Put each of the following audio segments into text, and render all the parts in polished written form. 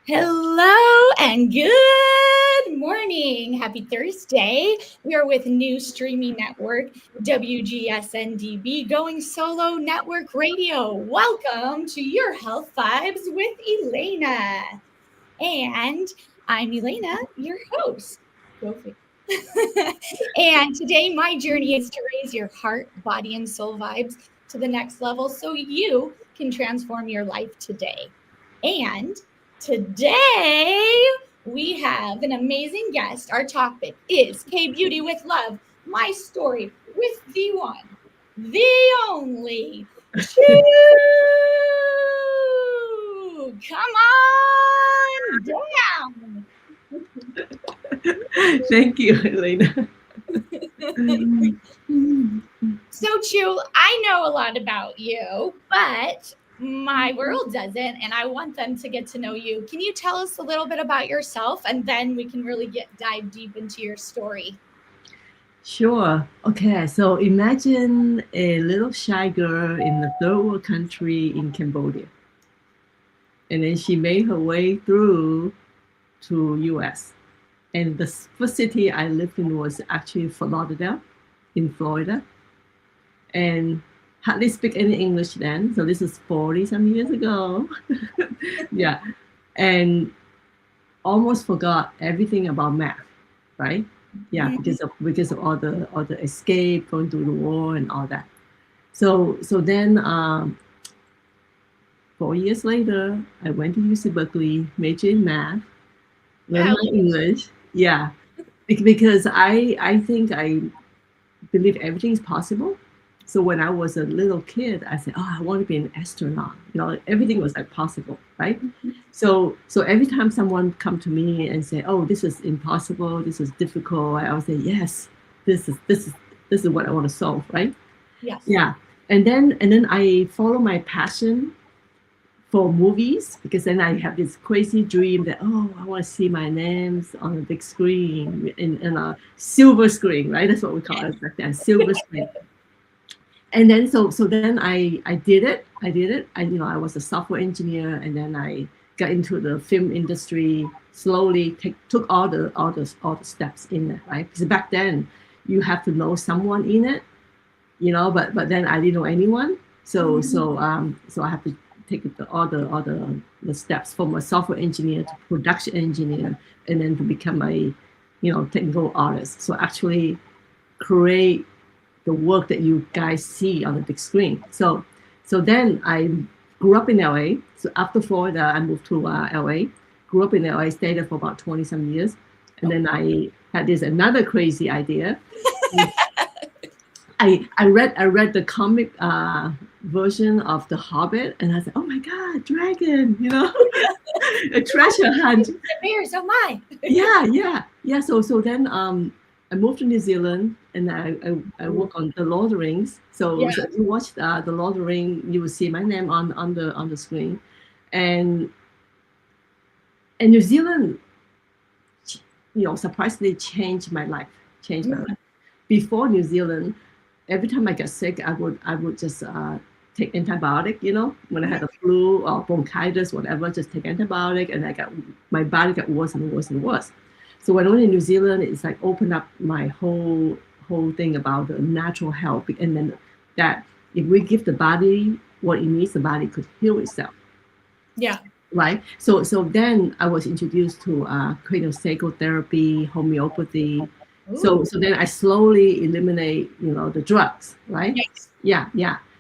Hello and good morning. Happy Thursday. We are with new streaming network WGSN-DB Going Solo Network Radio. Welcome to your Health Vibes with Elena. And I'm Elena, your host. Go figure. And today my journey is to raise your heart, body, and soul vibes to the next level so you can transform your life today. And today we have an amazing guest. Our topic is KBeauty with Love, my story with the one, the only, Chu. Come on down. Thank you, Elena. So, Chu, I know a lot about you, but my world doesn't, and I want them to get to know you. Can you tell us a little bit about yourself, and then we can really dive deep into your story? Sure. Okay, so imagine a little shy girl in a third world country in Cambodia. And then she made her way through to US. And the first city I lived in was actually Fort Lauderdale in Florida. And hardly speak any English then. So this is 40 some years ago. Yeah. And almost forgot everything about math, right? Yeah, because of all the escape, going through the war and all that. So then 4 years later, I went to UC Berkeley, major in math, learned my English. Yeah, because I think I believe everything is possible. So when I was a little kid, I said, "Oh, I want to be an astronaut." Everything was like possible, right? So every time someone come to me and say, "Oh, this is impossible. This is difficult," I always say, "Yes, this is what I want to solve," right? Yes. Yeah. And then I follow my passion for movies, because then I have this crazy dream that, I want to see my names on a big screen in a silver screen, right? That's what we call it back then, silver screen. And then so then I did it. I was a software engineer, and then I got into the film industry. Slowly took all the steps in it, right? Because back then you have to know someone in it, But then I didn't know anyone, so I have to take all the steps from a software engineer to production engineer, and then to become a technical artist. So actually create the work that you guys see on the big screen. So then I grew up in LA. So after Florida, I moved to LA. Grew up in LA, stayed there for about 20 some years, and then I had this another crazy idea. I read the comic version of The Hobbit, and I said, "Oh my God, dragon! A treasure hunt." Bears, oh my! Yeah. So then I moved to New Zealand, and I work on The Lord of the Rings. So if you watch The Lord of the Rings, you will see my name on the screen, and New Zealand, surprisingly changed my life. Before New Zealand, every time I get sick, I would just take antibiotic. When I had a flu or bronchitis, whatever, just take antibiotic, and my body got worse and worse and worse. So when I went to New Zealand, it's like opened up my whole thing about the natural health, and then that if we give the body what it needs, the body could heal itself. Yeah. Right. So then I was introduced to craniosacral therapy, homeopathy. Ooh. So then I slowly eliminate, the drugs, right? Yes.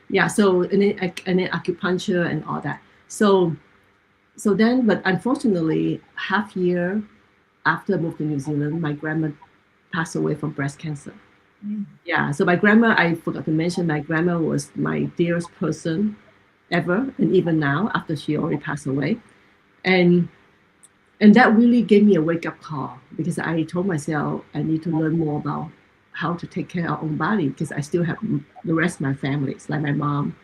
Yeah. So and then acupuncture and all that. So then, but unfortunately, half year after I moved to New Zealand, my grandma passed away from breast cancer. Yeah. So my grandma, I forgot to mention, my grandma was my dearest person ever, and even now after she already passed away, and that really gave me a wake-up call, because I told myself I need to learn more about how to take care of our own body, because I still have the rest of my family. It's like my mom,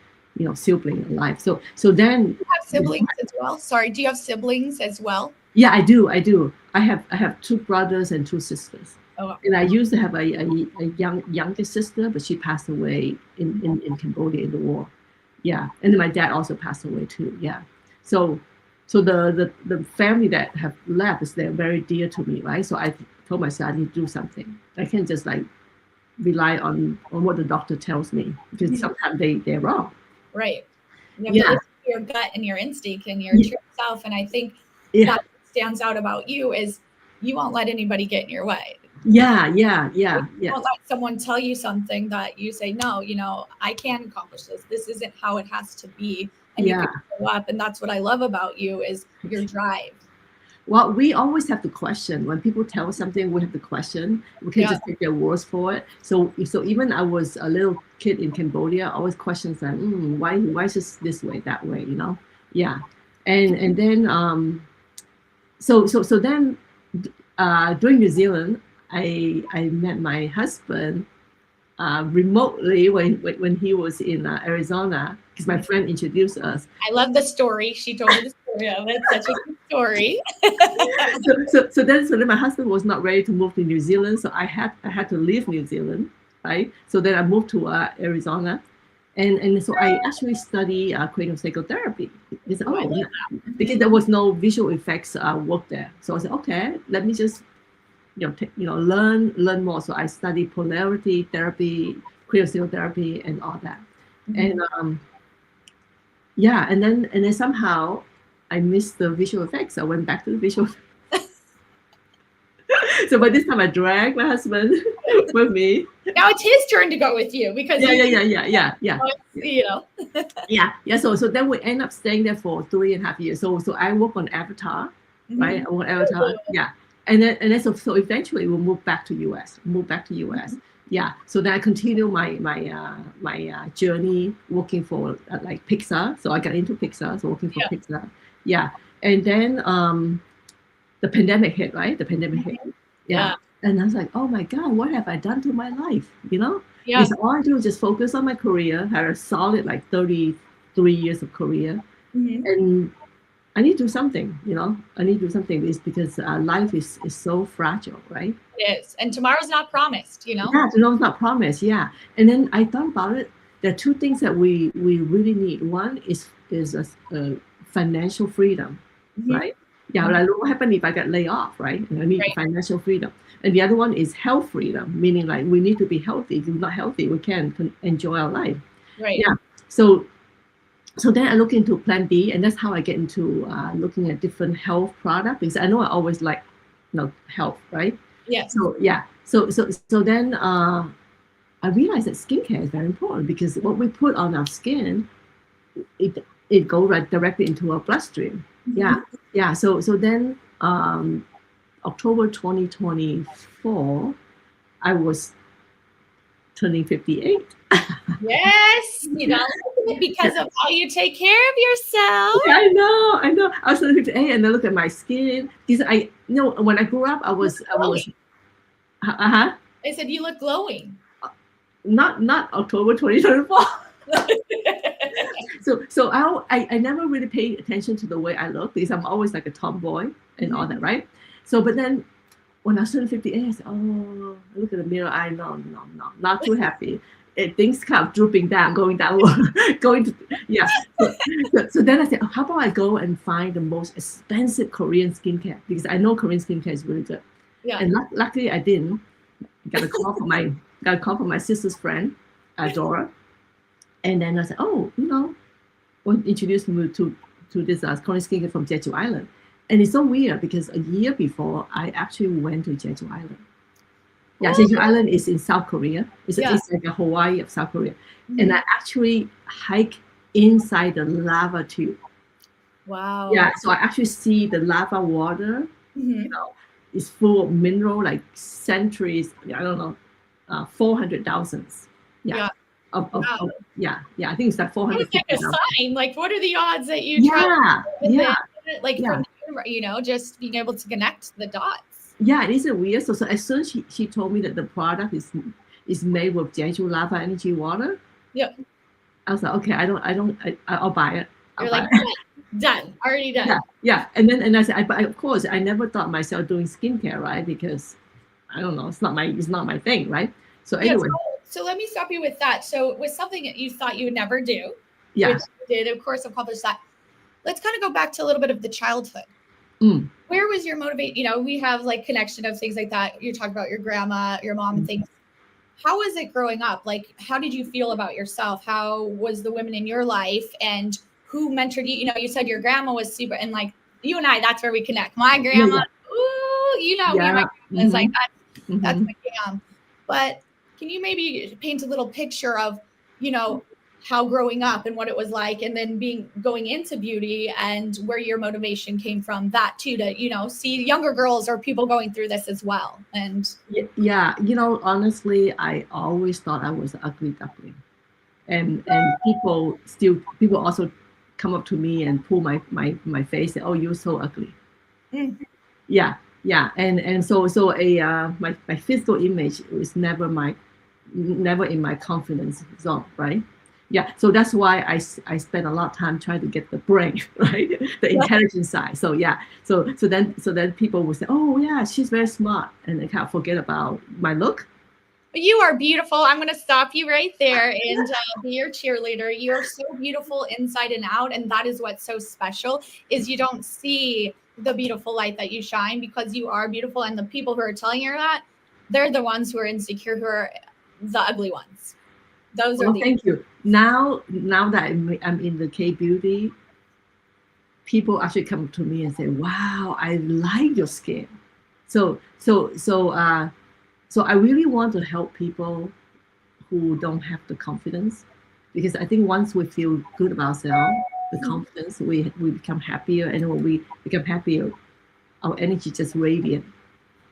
sibling alive. So then you have siblings as well. Sorry, do you have siblings as well? Yeah, I do. I have two brothers and two sisters. Oh. And I used to have a younger sister, but she passed away in Cambodia in the war. Yeah, and then my dad also passed away too. Yeah, so So the family that have left is they're very dear to me, right? So I told myself I need to do something. I can't just like rely on what the doctor tells me because sometimes they're wrong. Right. You have to Yeah. listen to your gut and your instinct and your Yeah. true self. And I think Yeah. that stands out about you is you won't let anybody get in your way. Yeah. You won't let someone tell you something that you say, no, I can accomplish this. This isn't how it has to be. And you can show up. And that's what I love about you is your drive. Well, we always have to question. When people tell us something, we have to question. We can't just take their words for it. So even I was a little kid in Cambodia, I always questions that, why is this way, that way, Yeah. And then so then during New Zealand, I met my husband remotely when he was in Arizona because my friend introduced us. I love the story. She told me the story of it. Such a good story. so then my husband was not ready to move to New Zealand, so I had to leave New Zealand, right? So then I moved to Arizona, and so I actually study creative psychotherapy. Because there was no visual effects work there, so I said, okay, let me just learn more. So I studied polarity therapy, creative psychotherapy, and all that. And and then somehow I missed the visual effects. I went back to the visual. So by this time I dragged my husband with me. Now it's his turn to go with you because yeah. Yeah. So then we end up staying there for 3.5 years. So I work on Avatar, right? I work on Avatar. Yeah. And then so eventually we'll move back to US. Yeah. So then I continue my journey working for like Pixar. So I got into Pixar, so working for Pixar. Yeah. And then the pandemic hit, right? The pandemic hit. Yeah. And I was like, oh my God, what have I done to my life? Yeah. Because all I do is just focus on my career, had a solid like 33 years of career. And I need to do something, I need to do something because life is so fragile, right? It is. And tomorrow's not promised, Yeah, tomorrow's not promised, yeah. And then I thought about it. There are two things that we really need. One is a financial freedom, right? Yeah, like what happens if I get laid off, right? And I need financial freedom. And the other one is health freedom, meaning like we need to be healthy. If we're not healthy, we can't enjoy our life. Right. Yeah. So then I look into Plan B, and that's how I get into looking at different health products because I know I always like, health, right? Yeah. So then I realized that skincare is very important because what we put on our skin, it goes right directly into our bloodstream. Yeah. So then October 2024, I was turning 58. Yes, because of how you take care of yourself. Yeah, I know. I was turning 58, and I look at my skin. Because when I grew up, I was. I said you look glowing. Not October 2024. So I never really paid attention to the way I look because I'm always like a tomboy and all that, right? So, but then when I was turning 58, I said, oh, I look at the mirror. I no, not too happy. Things kind of drooping down, going downward, So then I said, how about I go and find the most expensive Korean skincare because I know Korean skincare is really good. Yeah. And luckily I didn't. Got a call from my sister's friend, Dora, and then I said, oh, introduced me to this Korean skincare from Jeju Island, and it's so weird because a year before I actually went to Jeju Island. Yeah, Jeju Island is in South Korea. It's like a Hawaii of South Korea. And I actually hike inside the lava tube. Wow. Yeah, so I actually see the lava water, it's full of mineral, like centuries, I don't know, 400,000. Yeah. I think it's like 400. It's like a sign. Like, what are the odds that you from just being able to connect the dots? Yeah, it isn't weird. So as soon as she told me that the product is made with Jeju lava energy water. Yeah. I was like, okay, I'll buy it. You're like, done, already done. Yeah. And I said, of course, I never thought myself doing skincare, right? Because I don't know, it's not my thing, right? So anyway. So let me stop you with that. So with something that you thought you would never do, which you did, of course, accomplish that. let's kind of go back to a little bit of the childhood. Where was your motivate? We have like connection of things like that. You talk about your grandma, your mom, and things. How was it growing up? Like, how did you feel about yourself? How was the women in your life, and who mentored you? You said your grandma was super, and like you and I, that's where we connect. My grandma, ooh, me and my grandma is like that's my jam. But can you maybe paint a little picture of, how growing up and what it was like, and then going into beauty and where your motivation came from, that too, to, see younger girls or people going through this as well. And yeah, honestly, I always thought I was an ugly duckling. And people also come up to me and pull my face, say, oh, you're so ugly. Yeah. And so my physical image was never in my confidence zone, right? Yeah, so that's why I spend a lot of time trying to get the brain, right, the intelligence side. So yeah, so then people will say, oh yeah, she's very smart, and they can't forget about my look. You are beautiful. I'm going to stop you right there and be your cheerleader. You're so beautiful inside and out, and that is what's so special. Is you don't see the beautiful light that you shine, because you are beautiful, and the people who are telling you that, they're the ones who are insecure, who are the ugly ones. Those are thank you. Now that I'm in the KBeauty, people actually come to me and say, wow, I like your skin. So I really want to help people who don't have the confidence, because I think once we feel good about ourselves, the confidence, we become happier, and when we become happier, our energy just radiant.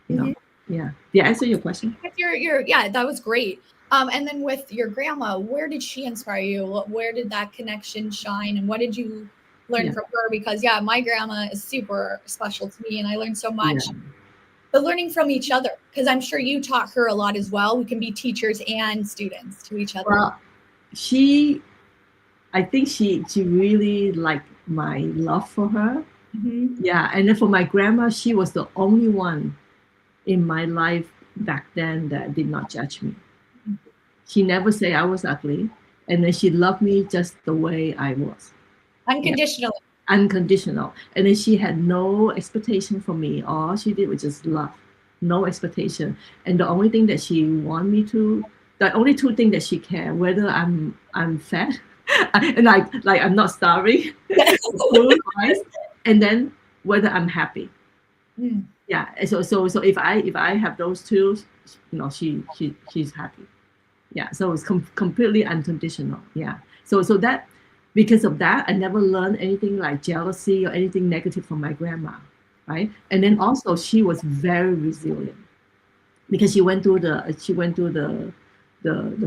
Yeah. Did I answer your question? Yeah, that was great. And then with your grandma, where did she inspire you? Where did that connection shine, and what did you learn from her? Because my grandma is super special to me, and I learned so much. But learning from each other, because I'm sure you taught her a lot as well. We can be teachers and students to each other. Well, I think she really liked my love for her. Yeah, and then for my grandma, she was the only one in my life back then that did not judge me. She never said I was ugly, and then she loved me just the way I was. Unconditionally. Yeah. Unconditional. And then she had no expectation from me. All she did was just love, no expectation. And the only thing that she wanted me to, the only two things that she cared, whether I'm fat, and like I'm not starving, food, right? And then whether I'm happy. Yeah. So if I have those two, she's happy. Yeah, so it's completely unconditional. Yeah, so that, because of that, I never learned anything like jealousy or anything negative from my grandma, right? And then also she was very resilient, because she went through the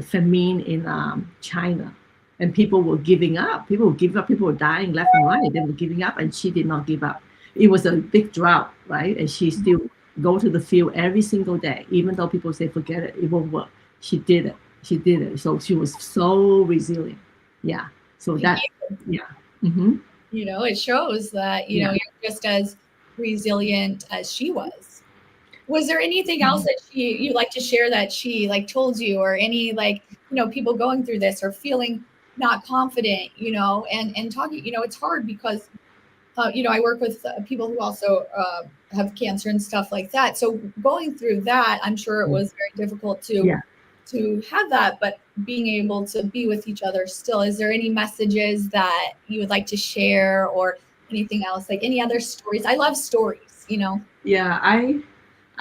famine in China, and people were giving up. People were dying left and right. They were giving up, and she did not give up. It was a big drought, right? And she still go to the field every single day, even though people say forget it, it won't work. She did it. So she was so resilient. Yeah. So that, yeah. It shows that, you're just as resilient as she was. Was there anything else that you like to share that she told you, or any people going through this or feeling not confident, and talking, it's hard because, I work with people who also have cancer and stuff like that. So going through that, I'm sure it was very difficult to have that, but being able to be with each other still. Is there any messages that you would like to share, or anything else, like any other stories? I love stories, Yeah, I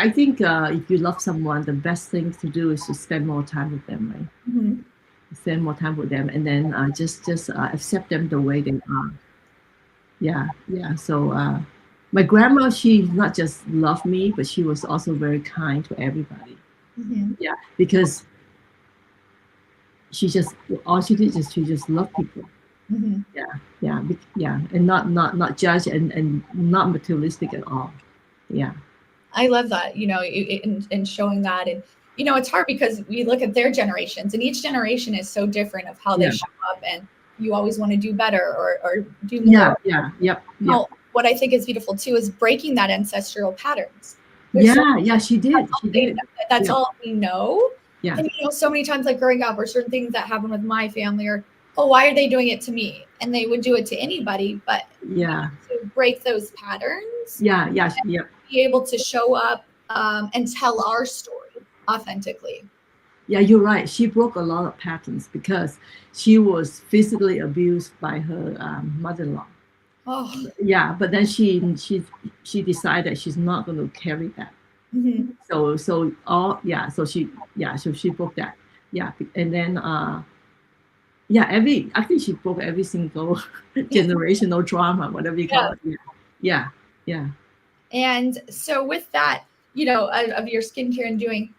think if you love someone, the best thing to do is to spend more time with them, right? Spend more time with them, and then just accept them the way they are. Yeah. So my grandma, she not just loved me, but she was also very kind to everybody. Yeah, because all she did is she just loved people. Yeah, and not judge, and not materialistic at all. Yeah, I love that, and showing that. And it's hard because we look at their generations, and each generation is so different of how they show up, and you always want to do better or do more. Yep. What I think is beautiful too is breaking that ancestral patterns. She did. That's all we know. Yeah. And so many times, like growing up, or certain things that happen with my family, or oh, why are they doing it to me? And they would do it to anybody, but Yeah. to break those patterns, Yeah. be able to show up and tell our story authentically. Yeah, you're right. She broke a lot of patterns because she was physically abused by her mother-in-law. Oh, Yeah, but then she decided she's not going to carry that. mm-hmm. So she broke that. Yeah, and then yeah, I think she broke every single generational drama, whatever you call it. Yeah, yeah. And so with that, of your skincare and doing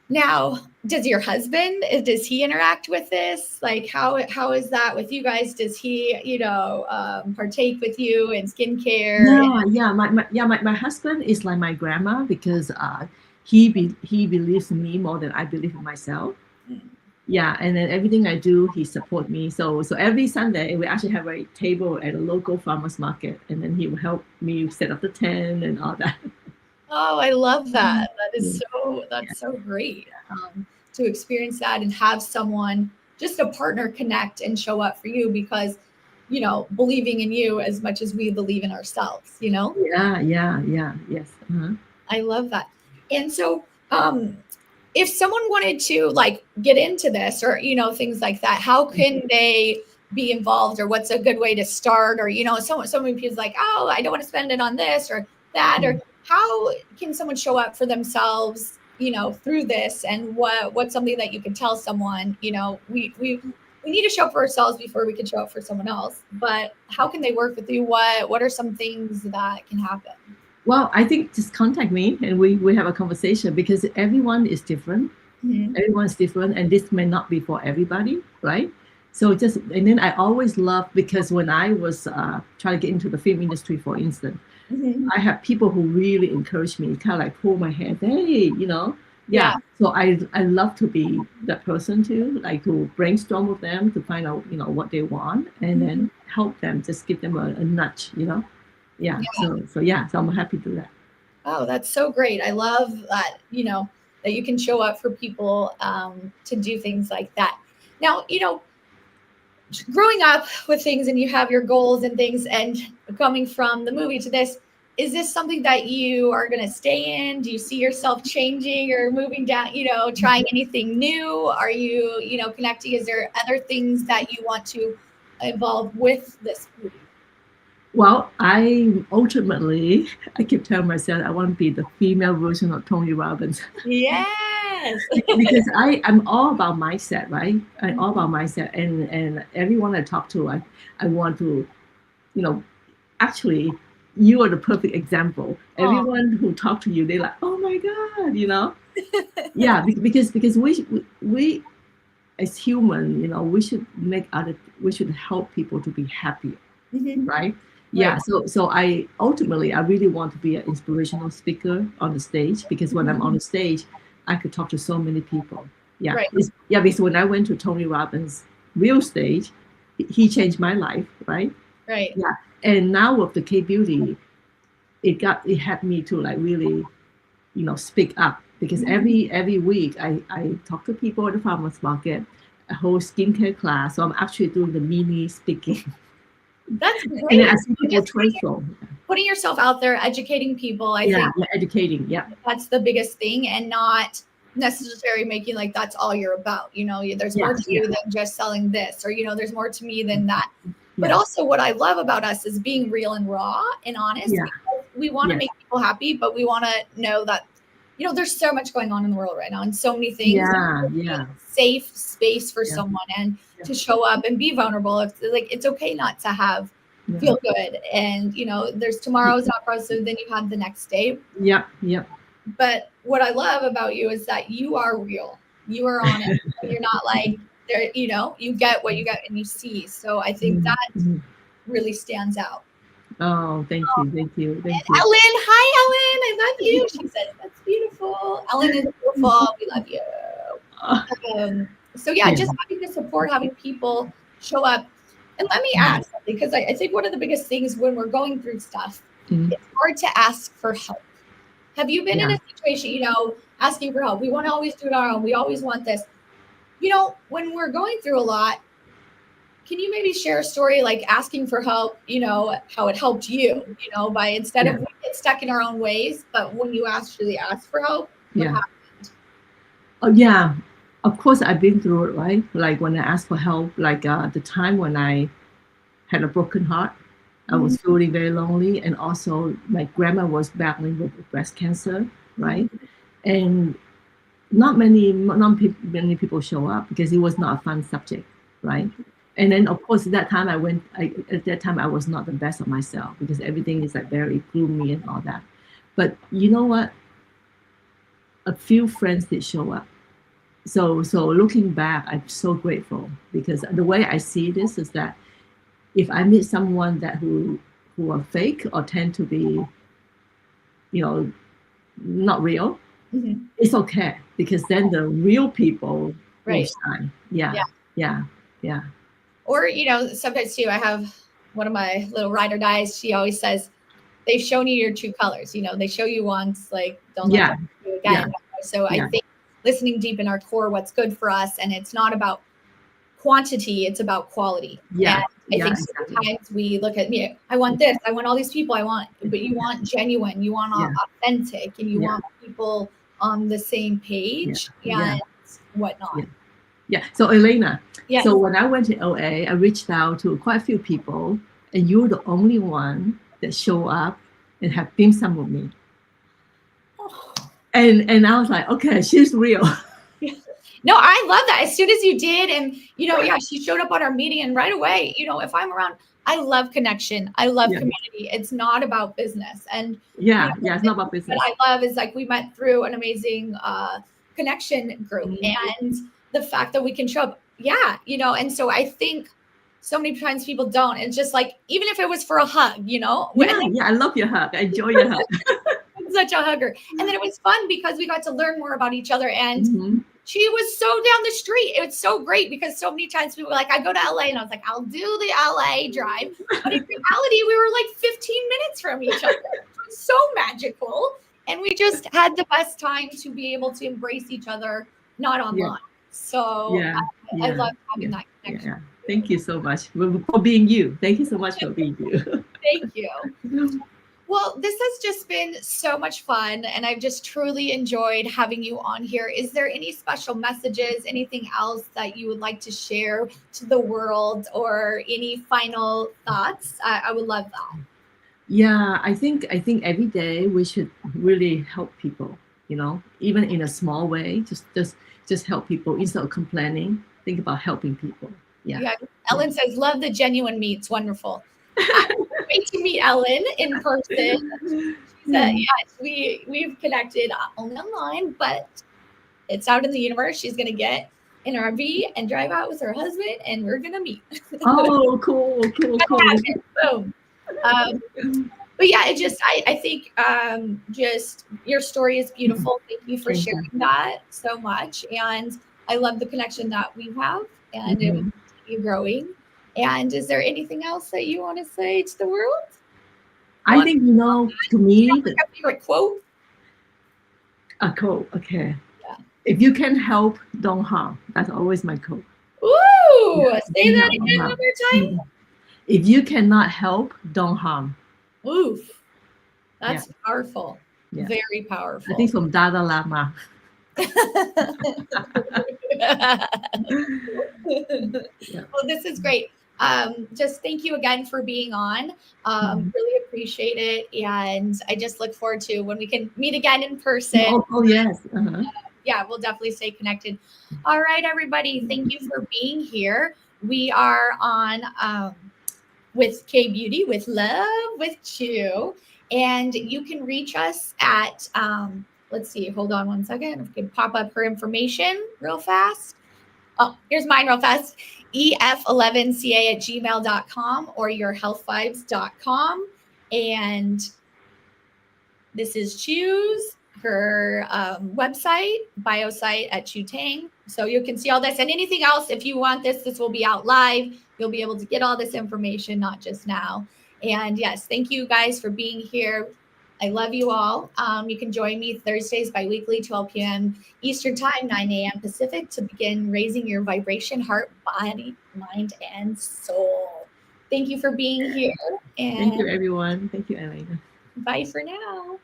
now, does your husband, does he interact with this? Like how is that with you guys? Does he, partake with you in skincare? My husband is like my grandma because he believes in me more than I believe in myself. Yeah, and then everything I do, he support me. So every Sunday we actually have a table at a local farmers market, and then he will help me set up the tent and all that. Oh, I love that. Yeah. That's so great to experience that and have someone, just a partner, connect and show up for you because, believing in you as much as we believe in ourselves, Yes. Uh-huh. I love that. And so, if someone wanted to like get into this or, things like that, how can they be involved, or what's a good way to start? Or, someone people's like, oh, I don't want to spend it on this or that, or how can someone show up for themselves, through this? And what's something that you can tell someone, we need to show up for ourselves before we can show up for someone else, but how can they work with you? What are some things that can happen? Well, I think just contact me and we have a conversation because everyone is different. Mm-hmm. Everyone's different, and this may not be for everybody, right? So and then I always love because when I was trying to get into the film industry, for instance, Mm-hmm. I have people who really encourage me, kind of like pull my hand, hey, Yeah. So I love to be that person too, like to brainstorm with them to find out, what they want, and then help them, just give them a nudge, Yeah. So I'm happy to do that. Oh, that's so great. I love that, that you can show up for people to do things like that. Now, growing up with things and you have your goals and things, and coming from the movie to this, is this something that you are going to stay in? Do you see yourself changing or moving down, trying anything new? Are you, connecting? Is there other things that you want to involve with this movie? Well, I keep telling myself I want to be the female version of Tony Robbins. Yes. Because I'm all about mindset, right? I'm all about mindset, and everyone I talk to, I want to, actually, you are the perfect example. Everyone who talk to you, they're like, oh my god, Yeah, because we as human, we should help people to be happier, right? Yeah, Right. so I really want to be an inspirational speaker on the stage because when I'm on the stage, I could talk to so many people. Yeah, Right. because when I went to Tony Robbins' real stage, he changed my life, right? Right. Yeah, and now with the KBeauty, it had me to like really, speak up because every week I talk to people at the farmers market, I host skincare class, so I'm actually doing the mini speaking. That's And great. then I see people transform. Putting yourself out there, educating people, I think Educating. Yeah. that's the biggest thing, and not necessarily making like that's all you're about. There's more to you than just selling this, or there's more to me than that. But also, what I love about us is being real and raw and honest. Yeah. Because we want to make people happy, but we want to know that there's so much going on in the world right now, and so many things. Yeah. Safe space for someone, and to show up and be vulnerable. It's okay not to have feel good, and there's tomorrow's not for us, so then you have the next day. Yep. But what I love about you is that you are real, you are honest. You're not like there, you get what you get and you see. So I think that really stands out. Oh, thank you. Ellen, hi Ellen, I love you. She says that's beautiful. Ellen is beautiful. We love you. So just having the support, having people show up. And let me add something, because I think one of the biggest things when we're going through stuff, it's hard to ask for help. Have you been in a situation, asking for help? We want to always do it our own. We always want this. When we're going through a lot, Can you maybe share a story like asking for help, how it helped you, by instead of we get stuck in our own ways, but when you actually ask for help, what happened? Oh, yeah. Of course, I've been through it, right? Like when I asked for help, like the time when I had a broken heart, I was feeling very lonely. And also, my grandma was battling with breast cancer, right? And not many people show up because it was not a fun subject, right? And then of course at that time at that time I was not the best of myself because everything is like very gloomy and all that. But you know what? A few friends did show up. So looking back, I'm so grateful because the way I see this is that if I meet someone that who are fake or tend to be, not real, it's okay because then the real people will shine. Yeah. Or sometimes too, I have one of my little ride or dies. She always says, "They've shown you your true colors." They show you once, like don't let them do it again. So I think listening deep in our core, what's good for us, and it's not about quantity, it's about quality. And I think sometimes we look at me, I want this, I want all these people, but you want genuine, you want authentic, and you want people on the same page and whatnot. So Elena, so when I went to LA, I reached out to quite a few people, and you were the only one that showed up and have dim sum with me. And I was like, okay, she's real. No, I love that. As soon as you did, and she showed up on our meeting, and right away, if I'm around, I love connection. I love community. It's not about business. And it's not about business. What I love is like we met through an amazing connection group, and the fact that we can show up. And so I think so many times people don't. It's just like, even if it was for a hug, I love your hug. I enjoy your hug. I'm such a hugger. And then it was fun because we got to learn more about each other. And she was so down the street. It was so great because so many times people were like, I go to LA, and I was like, I'll do the LA drive. But in reality, we were like 15 minutes from each other. It was so magical. And we just had the best time to be able to embrace each other, not online. So I love having that connection. Thank you so much for being you. Thank you so much for being you. Thank you. Well, this has just been so much fun, and I've just truly enjoyed having you on here. Is there any special messages, anything else that you would like to share to the world, or any final thoughts? I would love that. Yeah, I think every day we should really help people, even in a small way, just help people instead of complaining. Think about helping people. Yeah. Ellen says, love the genuine meets. Wonderful. Great to meet Ellen in person. She said, we've connected only online, but it's out in the universe. She's going to get an RV and drive out with her husband, and we're going to meet. Oh, cool. Boom. But I think just your story is beautiful. Thank you for sharing that so much. And I love the connection that we have, and it will continue growing. And is there anything else that you want to say to the world? I think, to me, a favorite quote. A quote, okay. Yeah. If you can help, don't harm. That's always my quote. Ooh, say that again one more time. If you cannot help, don't harm. Oof, that's powerful. Yeah. Very powerful. I think from Dalai Lama. Well, this is great. Just thank you again for being on. Really appreciate it. And I just look forward to when we can meet again in person. Oh yes. We'll definitely stay connected. All right, everybody. Thank you for being here. We are on with KBeauty, with Love, with Chu. And you can reach us at, let's see, hold on one second. I can pop up her information real fast. Oh, here's mine real fast. ef11ca@gmail.com or yourhealthvibes.com. And this is Chu's, her website, bio site at ChuMTang. So you can see all this and anything else. If you want this will be out live. You'll be able to get all this information, not just now. And yes, thank you guys for being here. I love you all. You can join me Thursdays bi-weekly, 12 p.m. Eastern Time, 9 a.m. Pacific, to begin raising your vibration, heart, body, mind, and soul. Thank you for being here. And Thank you, everyone. Thank you, Elena. bye for now.